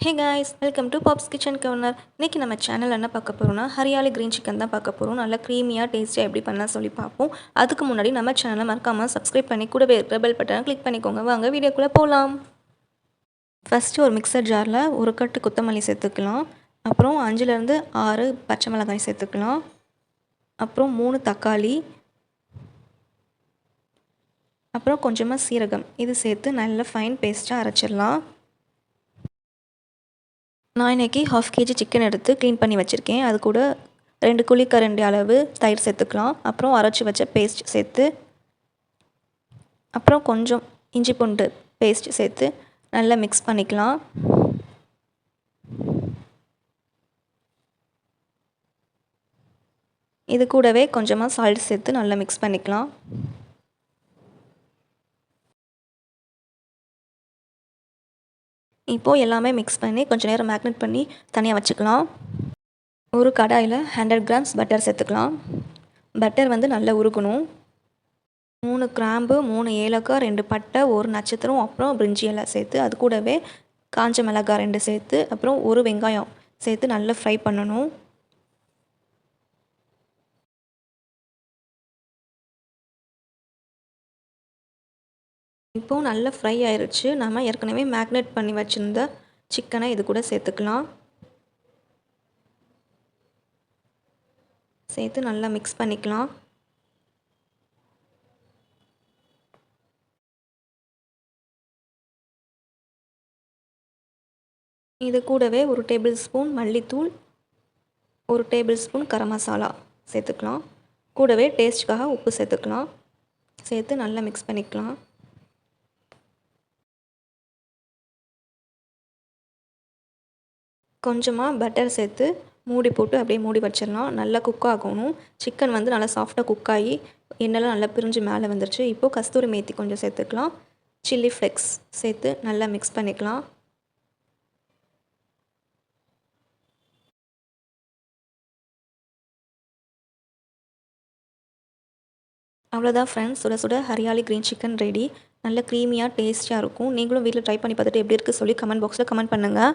Hey guys, welcome to pops kitchen corner. இன்றைக்கி நம்ம channel என்ன பார்க்க போகிறோம்னா ஹரியாலி க்ரீன் சிக்கன் தான் பார்க்க போகிறோம். நல்லா க்ரீமியாக டேஸ்ட்டியாக எப்படி பண்ணலாம் சொல்லி பார்ப்போம். அதுக்கு முன்னாடி நம்ம சேனலை மறக்காமல் சப்ஸ்கிரைப் பண்ணி கூடவே இருக்கிற பெல் பட்டனை கிளிக் பண்ணிக்கோங்க. வாங்க வீடியோக்குள்ளே போகலாம். ஃபஸ்ட்டு ஒரு மிக்சர் ஜாரில் ஒரு கட்டு கொத்தமல்லி சேர்த்துக்கலாம். அப்புறம் 5லேருந்து 6 பச்சை மிளகாய் சேர்த்துக்கலாம். அப்புறம் 3 தக்காளி, அப்புறம் கொஞ்சமாக சீரகம் இது சேர்த்து நல்ல ஃபைன் பேஸ்ட்டாக அரைச்சிடலாம். நான் இன்றைக்கி 1/2 kg சிக்கன் எடுத்து க்ளீன் பண்ணி வச்சுருக்கேன். அது கூட 2 குழிக்கரண்டி அளவு தயிர் சேர்த்துக்கலாம். அப்புறம் அரைச்சி வச்ச பேஸ்ட் சேர்த்து, அப்புறம் கொஞ்சம் இஞ்சி பூண்டு பேஸ்ட் சேர்த்து நல்லா மிக்ஸ் பண்ணிக்கலாம். இது கூடவே கொஞ்சமாக சால்ட் சேர்த்து நல்லா மிக்ஸ் பண்ணிக்கலாம். இப்போது எல்லாமே மிக்ஸ் பண்ணி கொஞ்சம் நேரம் மேக்னேட் பண்ணி தனியாக வச்சுக்கலாம். ஒரு கடாயில் 100 கிராம்ஸ் பட்டர் சேர்த்துக்கலாம். பட்டர் வந்து நல்லா உருகணும். 3 கிராம்பு, 3 ஏலக்காய், 2 பட்டை, 1 நட்சத்திரம், அப்புறம் பிரிஞ்சி இலை சேர்த்து, அது கூடவே காஞ்ச மிளகாய் 2 சேர்த்து, அப்புறம் 1 வெங்காயம் சேர்த்து நல்லா ஃப்ரை பண்ணணும். இப்போது நல்லா ஃப்ரை ஆயிடுச்சு. நம்ம ஏற்கனவே மேக்னேட் பண்ணி வச்சுருந்த சிக்கனை இது கூட சேர்த்துக்கலாம். சேர்த்து நல்லா மிக்ஸ் பண்ணிக்கலாம். இது கூடவே 1 டேபிள் ஸ்பூன் மல்லித்தூள், 1 டேபிள் ஸ்பூன் கரம் மசாலா சேர்த்துக்கலாம். கூடவே டேஸ்ட்டுக்காக உப்பு சேர்த்துக்கலாம். சேர்த்து நல்லா மிக்ஸ் பண்ணிக்கலாம். கொஞ்சமாக பட்டர் சேர்த்து மூடி போட்டு அப்படியே மூடி வச்சிடலாம். நல்லா குக் ஆகணும். சிக்கன் வந்து நல்லா சாஃப்டாக குக் ஆகி எண்ணெய்லாம் நல்லா பிரிஞ்சு மேலே வந்துருச்சு. இப்போது கஸ்தூரி மேத்தி கொஞ்சம் சேர்த்துக்கலாம். சில்லி ஃப்ளெக்ஸ் சேர்த்து நல்லா மிக்ஸ் பண்ணிக்கலாம். அவ்வளோதான் ஃப்ரெண்ட்ஸ், சுட சுட ஹரியாலி க்ரீன் சிக்கன் ரெடி. நல்ல க்ரீமியாக டேஸ்டியாக இருக்கும். நீங்களும் வீட்டில் ட்ரை பண்ணி பார்த்துட்டு எப்படி இருக்குது சொல்லி கமெண்ட் பாக்ஸில் கமெண்ட் பண்ணுங்கள்.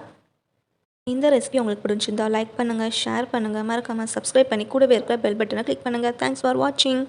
இந்த ரெசிபி உங்களுக்கு பிடிச்சிருந்தா லைக் பண்ணுங்கள், ஷேர் பண்ணுங்கள், மறக்காமல் சப்ஸ்கிரைப் பண்ணி கூடவே இருக்கிற பெல் பட்டனை கிளிக் பண்ணுங்கள். தேங்க்ஸ் ஃபார் வாட்சிங்.